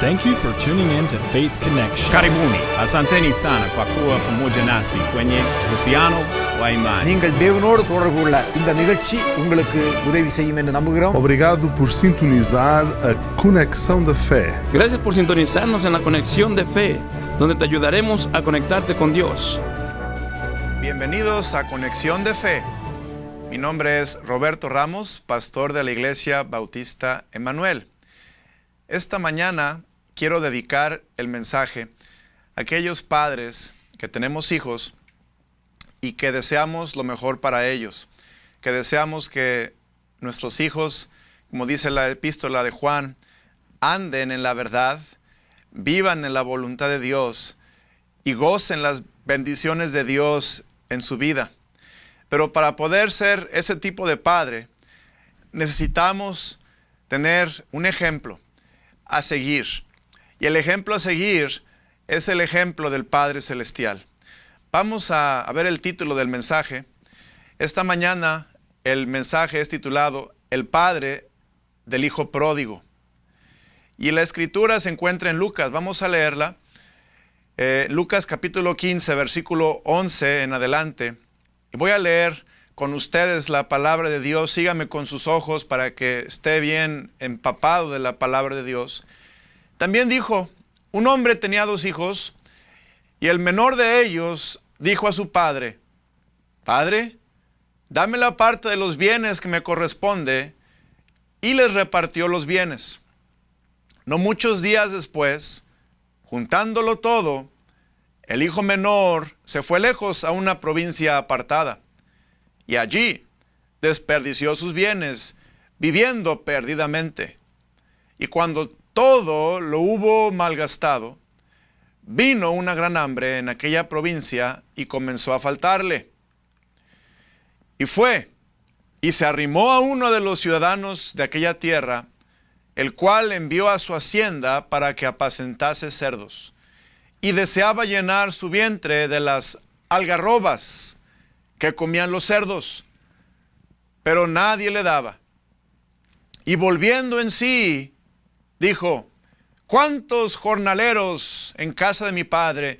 Thank you for tuning in to Faith Connection. Karibuni, asanteni sana kwa kuwa pamoja nasi kwenye uhusiano wa imani. நீங்கள் தேவனோடு தொடர்பு கொள்ள இந்த நிகழ்ச்சி உங்களுக்கு உதவி செய்யும் என்று நம்புகிறோம். Obrigado por sintonizar a Conexão da Fé. Gracias por sintonizarnos en la Conexión de Fe, donde te ayudaremos a conectarte con Dios. Bienvenidos a Conexión de Fe. Mi nombre es Roberto Ramos, pastor de la Iglesia Bautista Emmanuel. Esta mañana quiero dedicar el mensaje a aquellos padres que tenemos hijos y que deseamos lo mejor para ellos, que deseamos que nuestros hijos, como dice la epístola de Juan, anden en la verdad, vivan en la voluntad de Dios y gocen las bendiciones de Dios en su vida. Pero para poder ser ese tipo de padre, necesitamos tener un ejemplo a seguir. Y el ejemplo a seguir es el ejemplo del Padre Celestial. Vamos a ver el título del mensaje. Esta mañana el mensaje es titulado El Padre del Hijo Pródigo. Y la escritura se encuentra en Lucas. Vamos a leerla. Lucas capítulo 15, versículo 11 en adelante. Y voy a leer con ustedes la palabra de Dios. Síganme con sus ojos para que esté bien empapado de la palabra de Dios. También dijo, un hombre tenía 2 hijos, y el menor de ellos dijo a su padre, Padre, dame la parte de los bienes que me corresponde, y les repartió los bienes. No muchos días después, juntándolo todo, el hijo menor se fue lejos a una provincia apartada, y allí desperdició sus bienes, viviendo perdidamente. Y cuando todo lo hubo malgastado, vino una gran hambre en aquella provincia y comenzó a faltarle. Y fue y se arrimó a uno de los ciudadanos de aquella tierra, el cual envió a su hacienda para que apacentase cerdos, y deseaba llenar su vientre de las algarrobas que comían los cerdos, pero nadie le daba. Y volviendo en sí, dijo, ¿cuántos jornaleros en casa de mi padre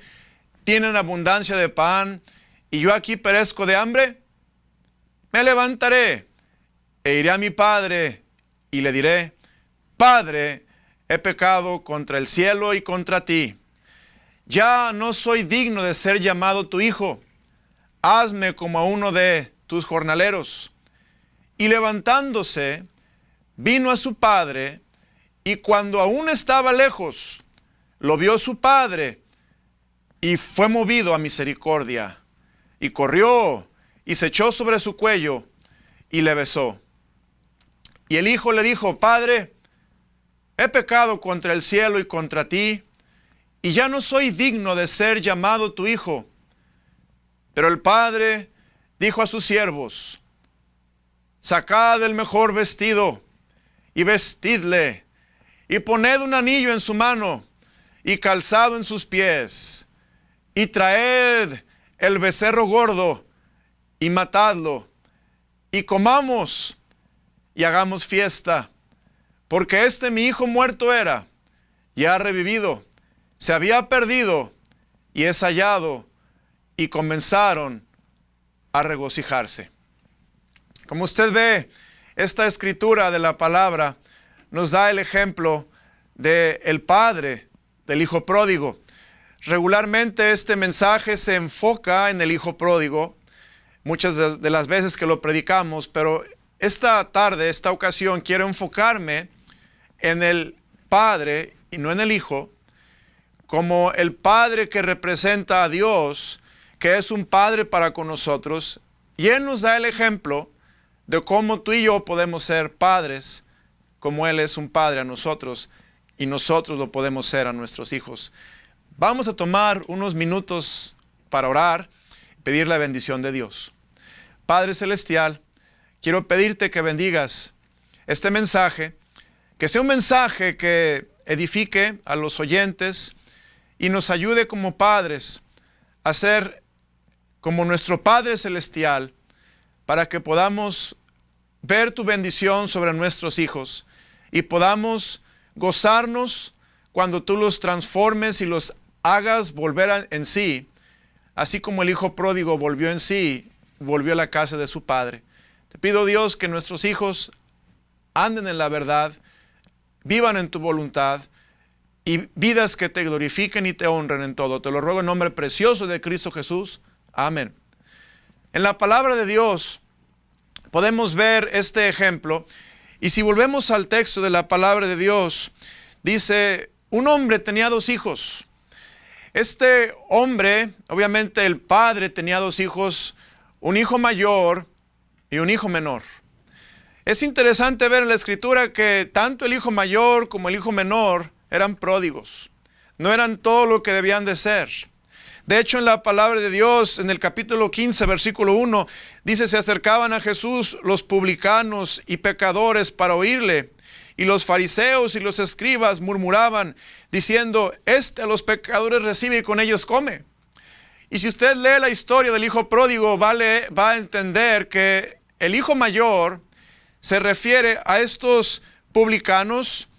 tienen abundancia de pan y yo aquí perezco de hambre? Me levantaré e iré a mi padre y le diré, Padre, he pecado contra el cielo y contra ti. Ya no soy digno de ser llamado tu hijo. Hazme como a uno de tus jornaleros. Y levantándose, vino a su padre, y cuando aún estaba lejos, lo vio su padre, y fue movido a misericordia, y corrió, y se echó sobre su cuello, y le besó. Y el hijo le dijo, Padre, he pecado contra el cielo y contra ti, y ya no soy digno de ser llamado tu hijo. Pero el padre dijo a sus siervos, sacad el mejor vestido, y vestidle, y poned un anillo en su mano, y calzado en sus pies, y traed el becerro gordo, y matadlo, y comamos, y hagamos fiesta, porque mi hijo muerto era, y ha revivido, se había perdido, y es hallado, y comenzaron a regocijarse. Como usted ve, esta escritura de la palabra nos da el ejemplo del padre del hijo pródigo. Regularmente este mensaje se enfoca en el hijo pródigo, muchas de las veces que lo predicamos, pero esta tarde, esta ocasión, quiero enfocarme en el padre y no en el hijo, como el padre que representa a Dios, que es un padre para con nosotros, y Él nos da el ejemplo de cómo tú y yo podemos ser padres, como Él es un padre a nosotros, y nosotros lo podemos ser a nuestros hijos. Vamos a tomar unos minutos para orar y pedir la bendición de Dios. Padre Celestial, quiero pedirte que bendigas este mensaje, que sea un mensaje que edifique a los oyentes y nos ayude como padres a ser como nuestro Padre Celestial, para que podamos ver tu bendición sobre nuestros hijos y podamos gozarnos cuando tú los transformes y los hagas volver en sí, así como el hijo pródigo volvió en sí, volvió a la casa de su padre. Te pido, Dios, que nuestros hijos anden en la verdad, vivan en tu voluntad y vidas que te glorifiquen y te honren en todo. Te lo ruego en nombre precioso de Cristo Jesús. Amén. En la palabra de Dios podemos ver este ejemplo, y si volvemos al texto de la palabra de Dios, dice, un hombre tenía 2 hijos. Este hombre, obviamente el padre tenía 2 hijos, un hijo mayor y un hijo menor. Es interesante ver en la escritura que tanto el hijo mayor como el hijo menor eran pródigos. No eran todo lo que debían de ser. De hecho, en la palabra de Dios, en el capítulo 15, versículo 1, dice, se acercaban a Jesús los publicanos y pecadores para oírle, y los fariseos y los escribas murmuraban, diciendo, a los pecadores recibe y con ellos come. Y si usted lee la historia del hijo pródigo, va a entender que el hijo mayor se refiere a estos publicanos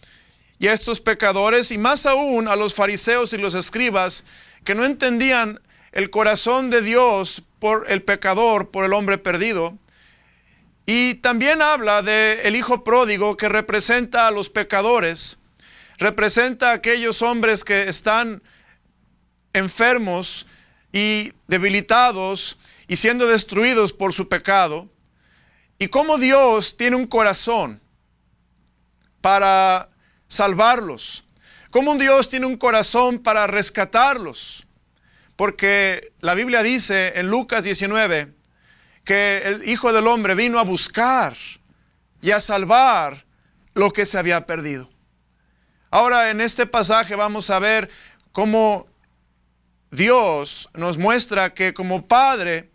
y a estos pecadores, y más aún a los fariseos y los escribas, que no entendían el corazón de Dios por el pecador, por el hombre perdido. Y también habla del hijo pródigo, que representa a los pecadores, representa a aquellos hombres que están enfermos y debilitados y siendo destruidos por su pecado, y cómo Dios tiene un corazón para salvarlos, cómo Dios tiene un corazón para rescatarlos, porque la Biblia dice en Lucas 19 que el Hijo del Hombre vino a buscar y a salvar lo que se había perdido. Ahora, en este pasaje vamos a ver cómo Dios nos muestra que como Padre,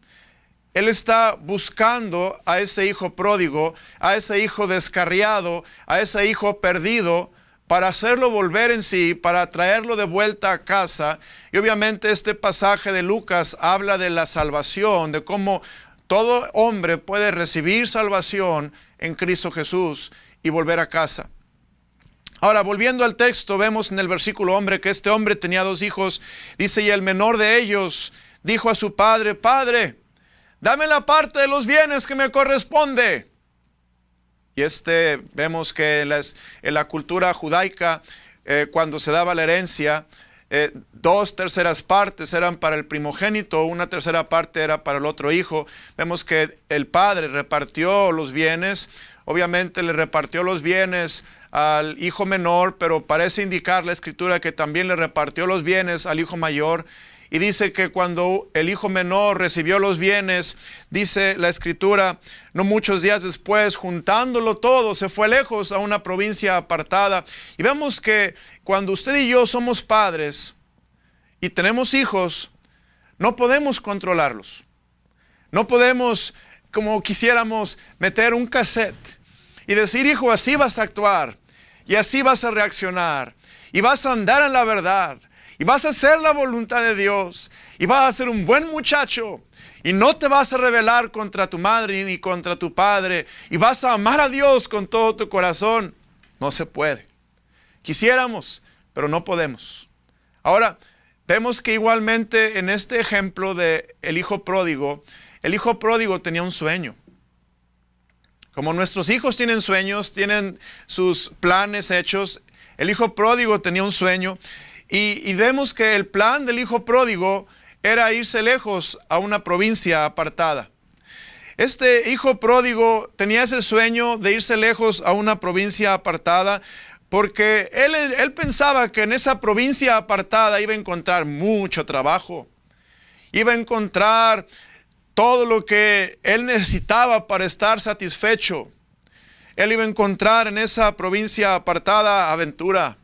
Él está buscando a ese hijo pródigo, a ese hijo descarriado, a ese hijo perdido, para hacerlo volver en sí, para traerlo de vuelta a casa. Y obviamente este pasaje de Lucas habla de la salvación, de cómo todo hombre puede recibir salvación en Cristo Jesús y volver a casa. Ahora, volviendo al texto, vemos en el versículo que este hombre tenía 2 hijos. Dice, y el menor de ellos dijo a su padre, Padre, dame la parte de los bienes que me corresponde. Y vemos que en la cultura judaica, cuando se daba la herencia, 2/3 partes eran para el primogénito, 1/3 parte era para el otro hijo. Vemos que el padre repartió los bienes, obviamente le repartió los bienes al hijo menor, pero parece indicar la escritura que también le repartió los bienes al hijo mayor. Y dice que cuando el hijo menor recibió los bienes, dice la escritura, no muchos días después, juntándolo todo, se fue lejos a una provincia apartada. Y vemos que cuando usted y yo somos padres y tenemos hijos, no podemos controlarlos. No podemos, como quisiéramos, meter un cassette y decir, hijo, así vas a actuar, y así vas a reaccionar, y vas a andar en la verdad, y vas a hacer la voluntad de Dios, y vas a ser un buen muchacho, y no te vas a rebelar contra tu madre ni contra tu padre, y vas a amar a Dios con todo tu corazón. No se puede. Quisiéramos, pero no podemos. Ahora, vemos que igualmente en este ejemplo de el hijo pródigo tenía un sueño. Como nuestros hijos tienen sueños, tienen sus planes hechos, el hijo pródigo tenía un sueño. Y vemos que el plan del hijo pródigo era irse lejos a una provincia apartada. Este hijo pródigo tenía ese sueño de irse lejos a una provincia apartada porque él pensaba que en esa provincia apartada iba a encontrar mucho trabajo. Iba a encontrar todo lo que él necesitaba para estar satisfecho. Él iba a encontrar en esa provincia apartada aventura.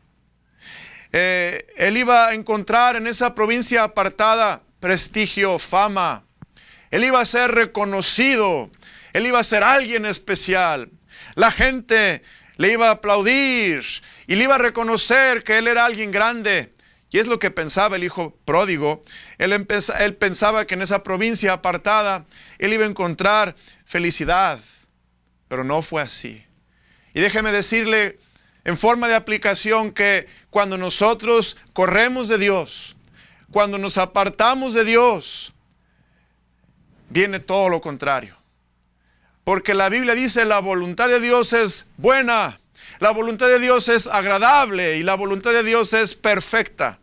Él iba a encontrar en esa provincia apartada prestigio, fama. Él iba a ser reconocido. Él iba a ser alguien especial. La gente le iba a aplaudir y le iba a reconocer que él era alguien grande. Y es lo que pensaba el hijo pródigo. Él pensaba que en esa provincia apartada él iba a encontrar felicidad. Pero no fue así. Y déjeme decirle en forma de aplicación que cuando nosotros corremos de Dios, cuando nos apartamos de Dios, viene todo lo contrario. Porque la Biblia dice la voluntad de Dios es buena, la voluntad de Dios es agradable y la voluntad de Dios es perfecta.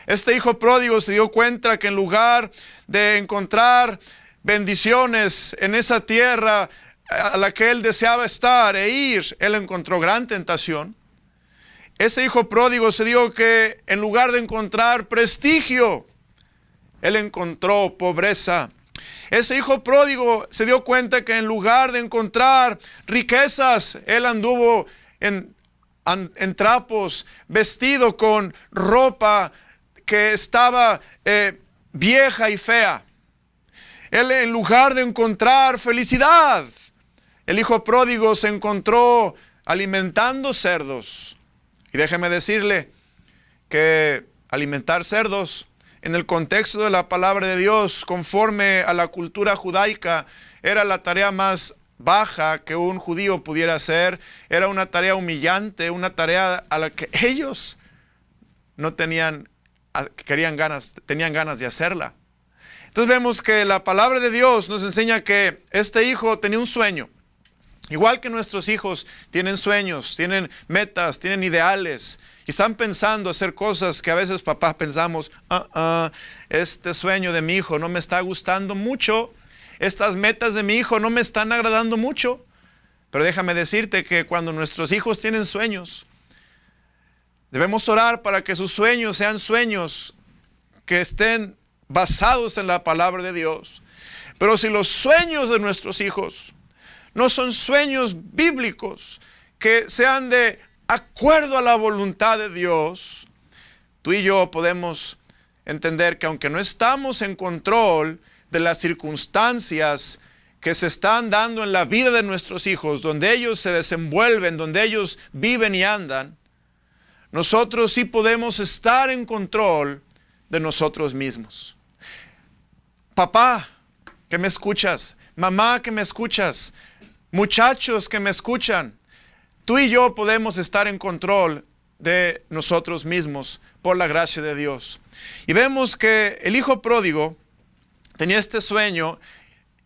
Este hijo pródigo se dio cuenta que en lugar de encontrar bendiciones en esa tierra a la que él deseaba estar e ir, él encontró gran tentación. Ese hijo pródigo se dio que en lugar de encontrar prestigio, él encontró pobreza. Ese hijo pródigo se dio cuenta que en lugar de encontrar riquezas, él anduvo en trapos, vestido con ropa que estaba vieja y fea. Él, en lugar de encontrar felicidad, el hijo pródigo se encontró alimentando cerdos. Y déjeme decirle que alimentar cerdos en el contexto de la palabra de Dios, conforme a la cultura judaica, era la tarea más baja que un judío pudiera hacer. Era una tarea humillante, una tarea a la que ellos no tenían ganas de hacerla. Entonces vemos que la palabra de Dios nos enseña que este hijo tenía un sueño. Igual que nuestros hijos tienen sueños, tienen metas, tienen ideales y están pensando hacer cosas que a veces papás pensamos, este sueño de mi hijo no me está gustando mucho, estas metas de mi hijo no me están agradando mucho. Pero déjame decirte que cuando nuestros hijos tienen sueños, debemos orar para que sus sueños sean sueños que estén basados en la palabra de Dios. Pero si los sueños de nuestros hijos no son sueños bíblicos, que sean de acuerdo a la voluntad de Dios, tú y yo podemos entender que aunque no estamos en control de las circunstancias que se están dando en la vida de nuestros hijos, donde ellos se desenvuelven, donde ellos viven y andan, nosotros sí podemos estar en control de nosotros mismos. Papá, que me escuchas, mamá, que me escuchas, muchachos que me escuchan, tú y yo podemos estar en control de nosotros mismos por la gracia de Dios. Y vemos que el hijo pródigo tenía este sueño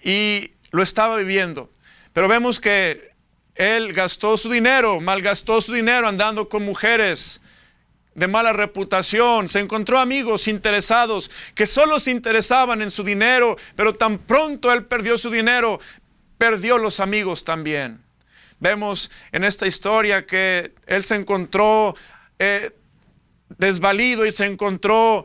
y lo estaba viviendo. Pero vemos que él gastó su dinero, malgastó su dinero andando con mujeres de mala reputación. Se encontró amigos interesados que solo se interesaban en su dinero, pero tan pronto él perdió su dinero, perdió los amigos también. Vemos en esta historia que él se encontró desvalido y se encontró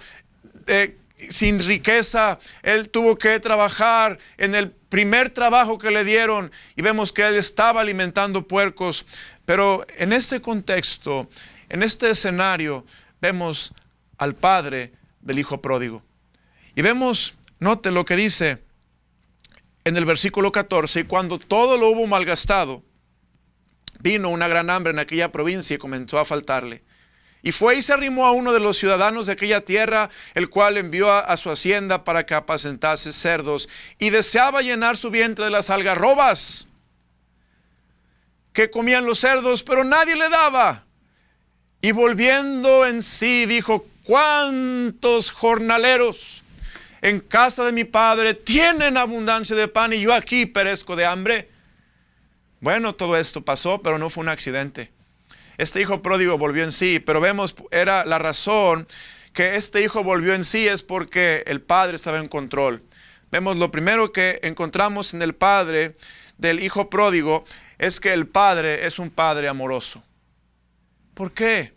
sin riqueza. Él tuvo que trabajar en el primer trabajo que le dieron y vemos que él estaba alimentando puercos. Pero en este contexto, en este escenario, vemos al padre del hijo pródigo. Y vemos, note lo que dice en el versículo 14, y cuando todo lo hubo malgastado, vino una gran hambre en aquella provincia y comenzó a faltarle. Y fue y se arrimó a uno de los ciudadanos de aquella tierra, el cual envió a su hacienda para que apacentase cerdos, y deseaba llenar su vientre de las algarrobas que comían los cerdos, pero nadie le daba. Y volviendo en sí, dijo: ¿cuántos jornaleros en casa de mi padre tienen abundancia de pan y yo aquí perezco de hambre? Bueno, todo esto pasó, pero no fue un accidente. Este hijo pródigo volvió en sí, pero vemos, era la razón que este hijo volvió en sí es porque el padre estaba en control. Vemos lo primero que encontramos en el padre del hijo pródigo es que el padre es un padre amoroso. ¿Por qué?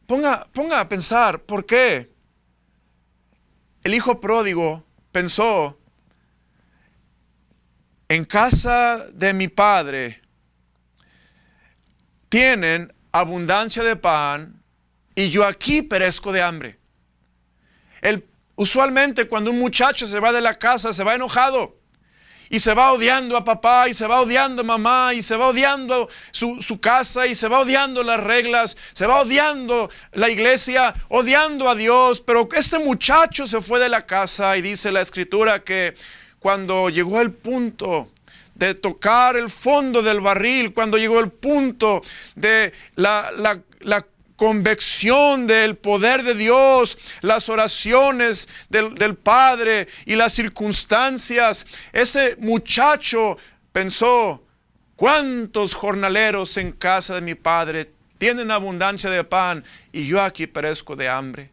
Ponga a pensar, ¿por qué? El hijo pródigo pensó: en casa de mi padre tienen abundancia de pan y yo aquí perezco de hambre. Usualmente cuando un muchacho se va de la casa se va enojado y se va odiando a papá y se va odiando a mamá y se va odiando su casa y se va odiando las reglas, se va odiando la iglesia, odiando a Dios. Pero este muchacho se fue de la casa y dice la escritura que cuando llegó el punto de tocar el fondo del barril, cuando llegó el punto de la convicción del poder de Dios, las oraciones del Padre y las circunstancias, ese muchacho pensó: ¿cuántos jornaleros en casa de mi padre tienen abundancia de pan y yo aquí perezco de hambre?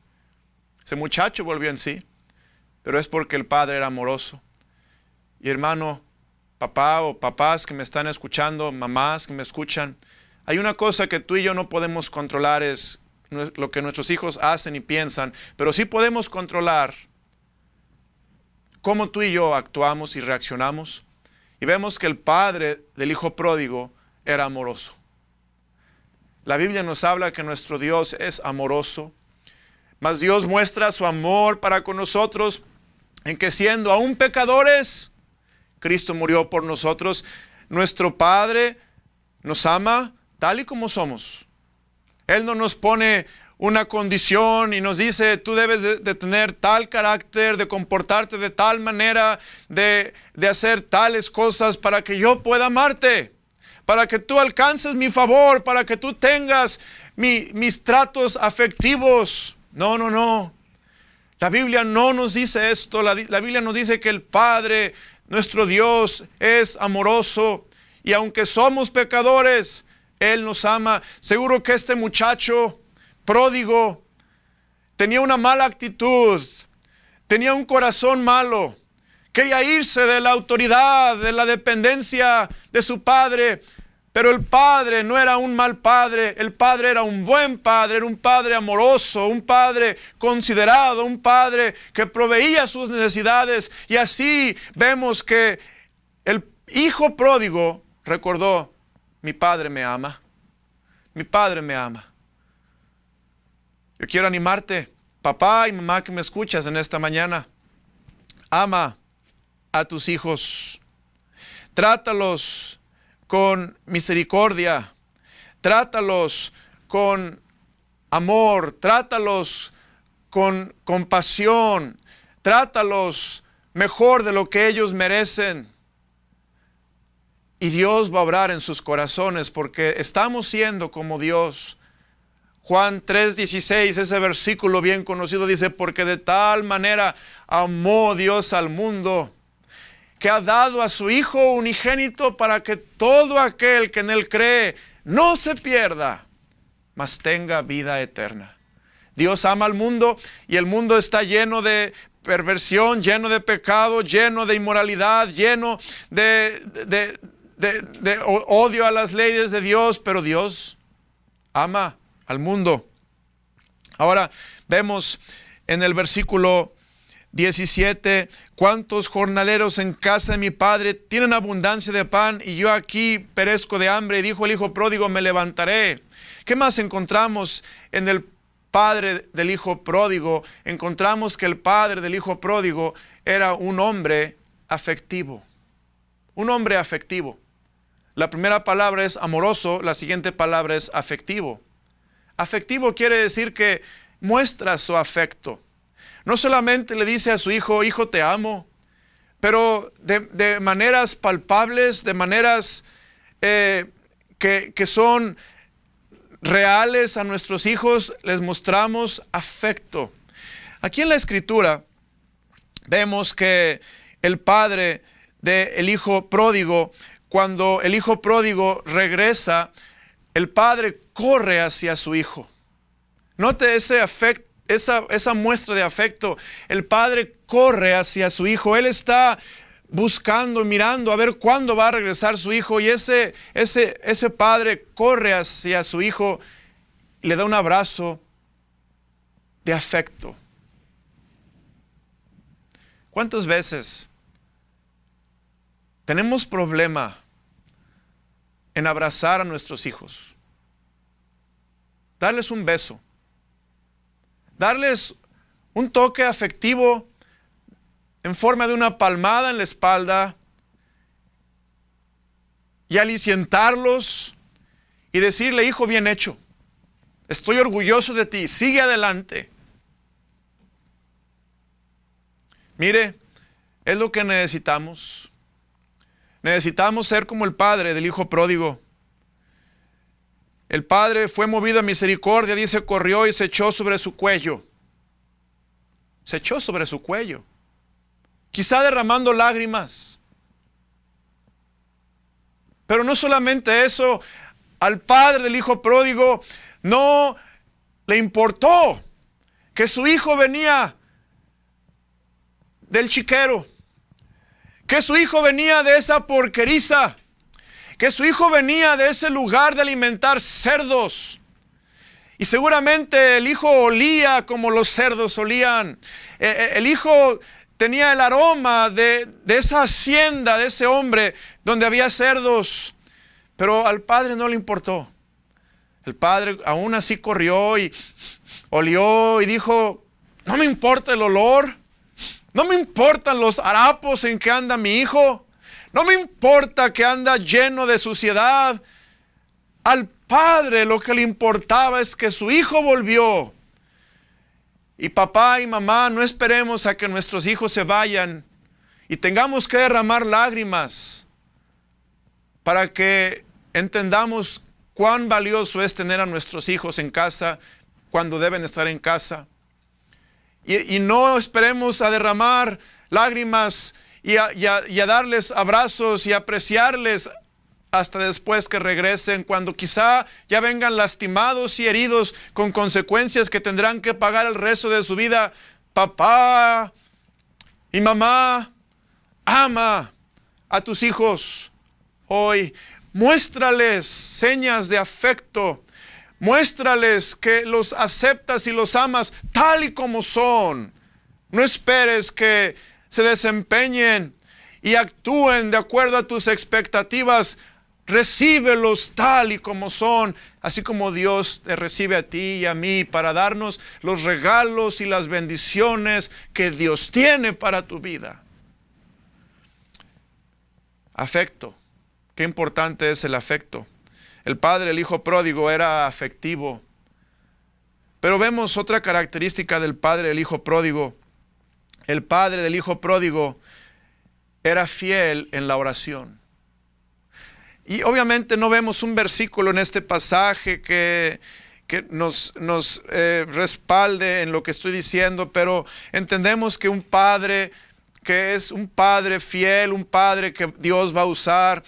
Ese muchacho volvió en sí, pero es porque el padre era amoroso. Y hermano, papá o papás que me están escuchando, mamás que me escuchan, hay una cosa que tú y yo no podemos controlar, es lo que nuestros hijos hacen y piensan, pero sí podemos controlar cómo tú y yo actuamos y reaccionamos. Y vemos que el padre del hijo pródigo era amoroso. La Biblia nos habla que nuestro Dios es amoroso, mas Dios muestra su amor para con nosotros en que, siendo aún pecadores, Cristo murió por nosotros. Nuestro Padre nos ama tal y como somos. Él no nos pone una condición y nos dice: tú debes de tener tal carácter, de comportarte de tal manera, de hacer tales cosas para que yo pueda amarte, para que tú alcances mi favor, para que tú tengas mis tratos afectivos. No, no, no. La Biblia no nos dice esto. La Biblia nos dice que el Padre, nuestro Dios, es amoroso, y aunque somos pecadores, Él nos ama. Seguro que este muchacho pródigo tenía una mala actitud, tenía un corazón malo, quería irse de la autoridad, de la dependencia de su padre. Pero el padre no era un mal padre, el padre era un buen padre, era un padre amoroso, un padre considerado, un padre que proveía sus necesidades. Y así vemos que el hijo pródigo recordó: mi padre me ama, mi padre me ama. Yo quiero animarte, papá y mamá que me escuchas en esta mañana: ama a tus hijos, trátalos con misericordia, trátalos con amor, trátalos con compasión, trátalos mejor de lo que ellos merecen. Y Dios va a obrar en sus corazones, porque estamos siendo como Dios. Juan 3:16, ese versículo bien conocido, dice: porque de tal manera amó Dios al mundo, que ha dado a su Hijo unigénito, para que todo aquel que en Él cree no se pierda, mas tenga vida eterna. Dios ama al mundo, y el mundo está lleno de perversión, lleno de pecado, lleno de inmoralidad, lleno de odio a las leyes de Dios, pero Dios ama al mundo. Ahora vemos en el versículo 17: ¿cuántos jornaleros en casa de mi padre tienen abundancia de pan y yo aquí perezco de hambre? Y dijo el hijo pródigo: me levantaré. ¿Qué más encontramos en el padre del hijo pródigo? Encontramos que el padre del hijo pródigo era un hombre afectivo. Un hombre afectivo. La primera palabra es amoroso, la siguiente palabra es afectivo. Afectivo quiere decir que muestra su afecto. No solamente le dice a su hijo: hijo, te amo, pero de maneras palpables, de maneras que son reales. A nuestros hijos les mostramos afecto. Aquí en la Escritura vemos que el padre del hijo pródigo, cuando el hijo pródigo regresa, el padre corre hacia su hijo. Note ese afecto. Esa muestra de afecto. El padre corre hacia su hijo. Él está buscando, mirando a ver cuándo va a regresar su hijo. Y ese padre corre hacia su hijo y le da un abrazo de afecto. ¿Cuántas veces tenemos problema en abrazar a nuestros hijos? Darles un beso, darles un toque afectivo en forma de una palmada en la espalda, y alicientarlos y decirle: hijo, bien hecho, estoy orgulloso de ti, sigue adelante. Mire, es lo que necesitamos. Necesitamos ser como el padre del hijo pródigo. El padre fue movido a misericordia, dice, corrió y se echó sobre su cuello. Se echó sobre su cuello. Quizá derramando lágrimas. Pero no solamente eso, al padre del hijo pródigo no le importó que su hijo venía del chiquero, que su hijo venía de esa porqueriza, que su hijo venía de ese lugar de alimentar cerdos. Y seguramente el hijo olía como los cerdos olían. El hijo tenía el aroma de esa hacienda, de ese hombre donde había cerdos. Pero al padre no le importó. El padre aún así corrió y olió y dijo, no me importa el olor. No me importan los harapos en que anda mi hijo. No me importa que anda lleno de suciedad. Al padre lo que le importaba es que su hijo volvió. Y papá y mamá, no esperemos a que nuestros hijos se vayan y tengamos que derramar lágrimas para que entendamos cuán valioso es tener a nuestros hijos en casa cuando deben estar en casa. Y no esperemos a derramar lágrimas y a darles abrazos y apreciarles hasta después que regresen, cuando quizá ya vengan lastimados y heridos con consecuencias que tendrán que pagar el resto de su vida. Papá y mamá, ama a tus hijos hoy. Muéstrales señas de afecto. Muéstrales que los aceptas y los amas tal y como son. No esperes que se desempeñen y actúen de acuerdo a tus expectativas. Recíbelos tal y como son, así como Dios te recibe a ti y a mí para darnos los regalos y las bendiciones que Dios tiene para tu vida. Afecto. Qué importante es el afecto. El padre, el hijo pródigo, era afectivo. Pero vemos otra característica del padre del hijo pródigo. El padre del hijo pródigo era fiel en la oración. Y obviamente no vemos un versículo en este pasaje que nos respalde en lo que estoy diciendo, pero entendemos que un padre que es un padre fiel, un padre que Dios va a usar,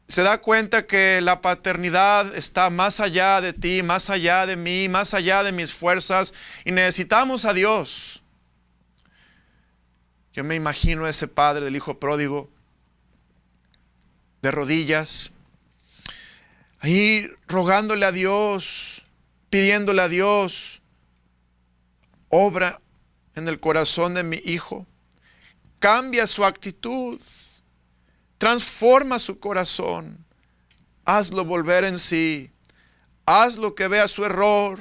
se da cuenta que la paternidad está más allá de ti, más allá de mí, más allá de mis fuerzas, y necesitamos a Dios. Yo me imagino a ese padre del hijo pródigo de rodillas, ahí rogándole a Dios, pidiéndole a Dios, obra en el corazón de mi hijo, cambia su actitud, transforma su corazón, hazlo volver en sí, hazlo que vea su error,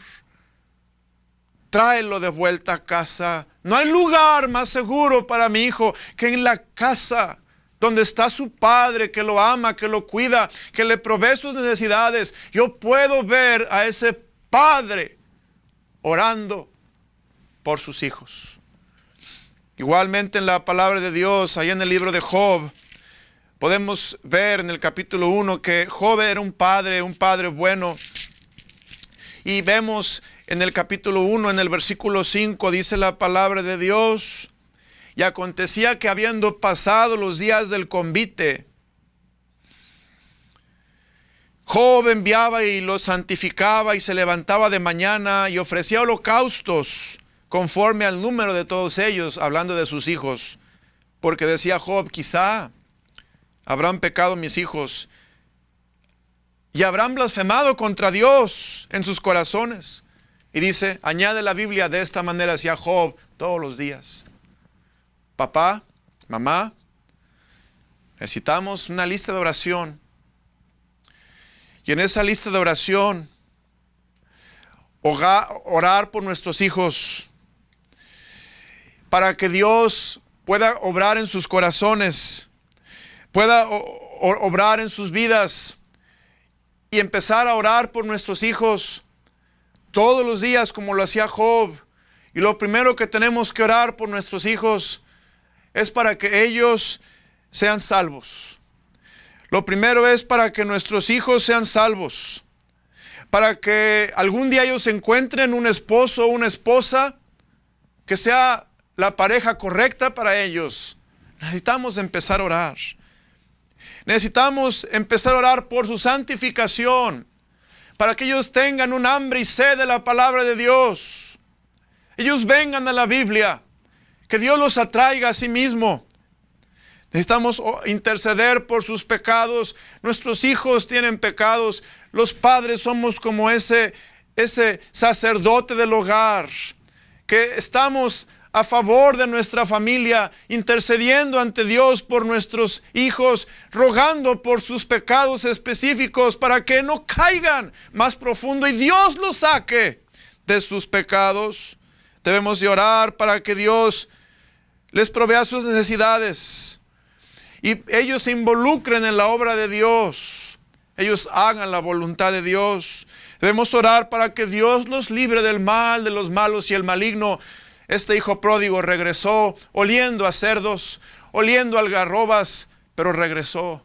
tráelo de vuelta a casa. No hay lugar más seguro para mi hijo que en la casa donde está su padre, que lo ama, que lo cuida, que le provee sus necesidades. Yo puedo ver a ese padre orando por sus hijos. Igualmente en la palabra de Dios, ahí en el libro de Job, podemos ver en el capítulo 1 que Job era un padre bueno. Y vemos en el capítulo 1, en el versículo 5, dice la palabra de Dios: y acontecía que habiendo pasado los días del convite, Job enviaba y los santificaba y se levantaba de mañana y ofrecía holocaustos conforme al número de todos ellos, hablando de sus hijos. Porque decía Job, quizá habrán pecado mis hijos y habrán blasfemado contra Dios en sus corazones. Y dice, añade la Biblia, de esta manera decía Job todos los días. Papá, mamá, necesitamos una lista de oración. Y en esa lista de oración, orar por nuestros hijos, para que Dios pueda obrar en sus corazones, pueda obrar en sus vidas, y empezar a orar por nuestros hijos todos los días como lo hacía Job. Y lo primero que tenemos que orar por nuestros hijos es para que ellos sean salvos. Lo primero es para que nuestros hijos sean salvos, para que algún día ellos encuentren un esposo o una esposa que sea la pareja correcta para ellos. Necesitamos empezar a orar. Necesitamos empezar a orar por su santificación, para que ellos tengan un hambre y sed de la palabra de Dios. Ellos vengan a la Biblia, que Dios los atraiga a sí mismo. Necesitamos interceder por sus pecados. Nuestros hijos tienen pecados. Los padres somos como ese sacerdote del hogar, que estamos a favor de nuestra familia, intercediendo ante Dios por nuestros hijos, rogando por sus pecados específicos para que no caigan más profundo y Dios los saque de sus pecados. Debemos de orar para que Dios les provea sus necesidades y ellos se involucren en la obra de Dios. Ellos hagan la voluntad de Dios. Debemos orar para que Dios los libre del mal, de los malos y el maligno. Este hijo pródigo regresó oliendo a cerdos, oliendo a algarrobas, pero regresó.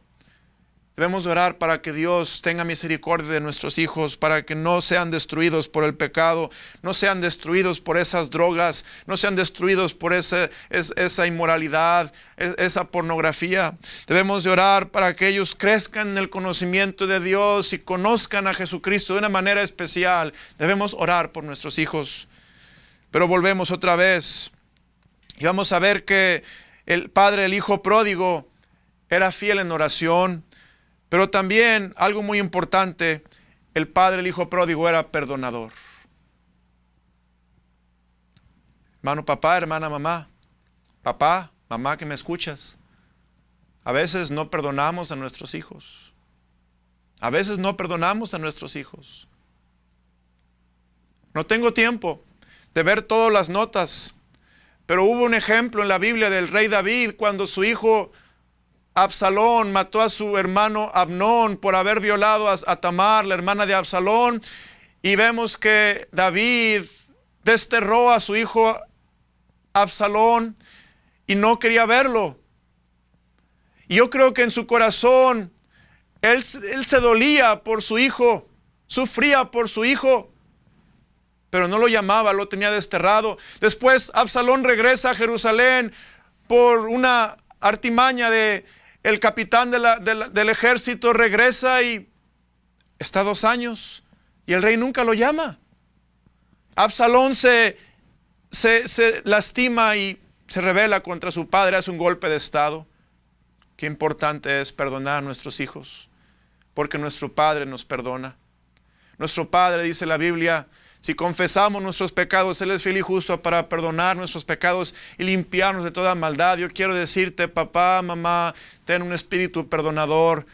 Debemos orar para que Dios tenga misericordia de nuestros hijos, para que no sean destruidos por el pecado, no sean destruidos por esas drogas, no sean destruidos por esa inmoralidad, esa pornografía. Debemos de orar para que ellos crezcan en el conocimiento de Dios y conozcan a Jesucristo de una manera especial. Debemos orar por nuestros hijos. Pero volvemos otra vez y vamos a ver que el padre del hijo pródigo era fiel en oración, pero también algo muy importante, el padre del hijo pródigo era perdonador. Hermano papá, hermana mamá, papá, mamá que me escuchas, a veces no perdonamos a nuestros hijos. A veces no perdonamos a nuestros hijos. No tengo tiempo de ver todas las notas, pero hubo un ejemplo en la Biblia del rey David cuando su hijo Absalón mató a su hermano Amnón por haber violado a Tamar, la hermana de Absalón, y vemos que David desterró a su hijo Absalón y no quería verlo. Y yo creo que en su corazón él se dolía por su hijo, sufría por su hijo, pero no lo llamaba, lo tenía desterrado. Después Absalón regresa a Jerusalén por una artimaña de el capitán del ejército, regresa y está 2 años y el rey nunca lo llama. Absalón se lastima y se rebela contra su padre, hace un golpe de estado. Qué importante es perdonar a nuestros hijos, porque nuestro Padre nos perdona. Nuestro Padre, dice la Biblia, si confesamos nuestros pecados, Él es fiel y justo para perdonar nuestros pecados y limpiarnos de toda maldad. Yo quiero decirte, papá, mamá, ten un espíritu perdonador.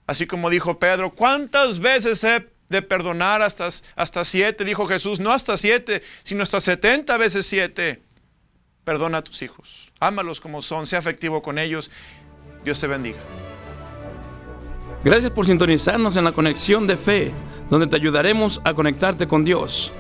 Así como dijo Pedro, ¿cuántas veces he de perdonar? Hasta 7, dijo Jesús. No hasta 7, sino hasta 70 veces 7. Perdona a tus hijos. Ámalos como son, sea afectivo con ellos. Dios te bendiga. Gracias por sintonizarnos en la Conexión de Fe, donde te ayudaremos a conectarte con Dios.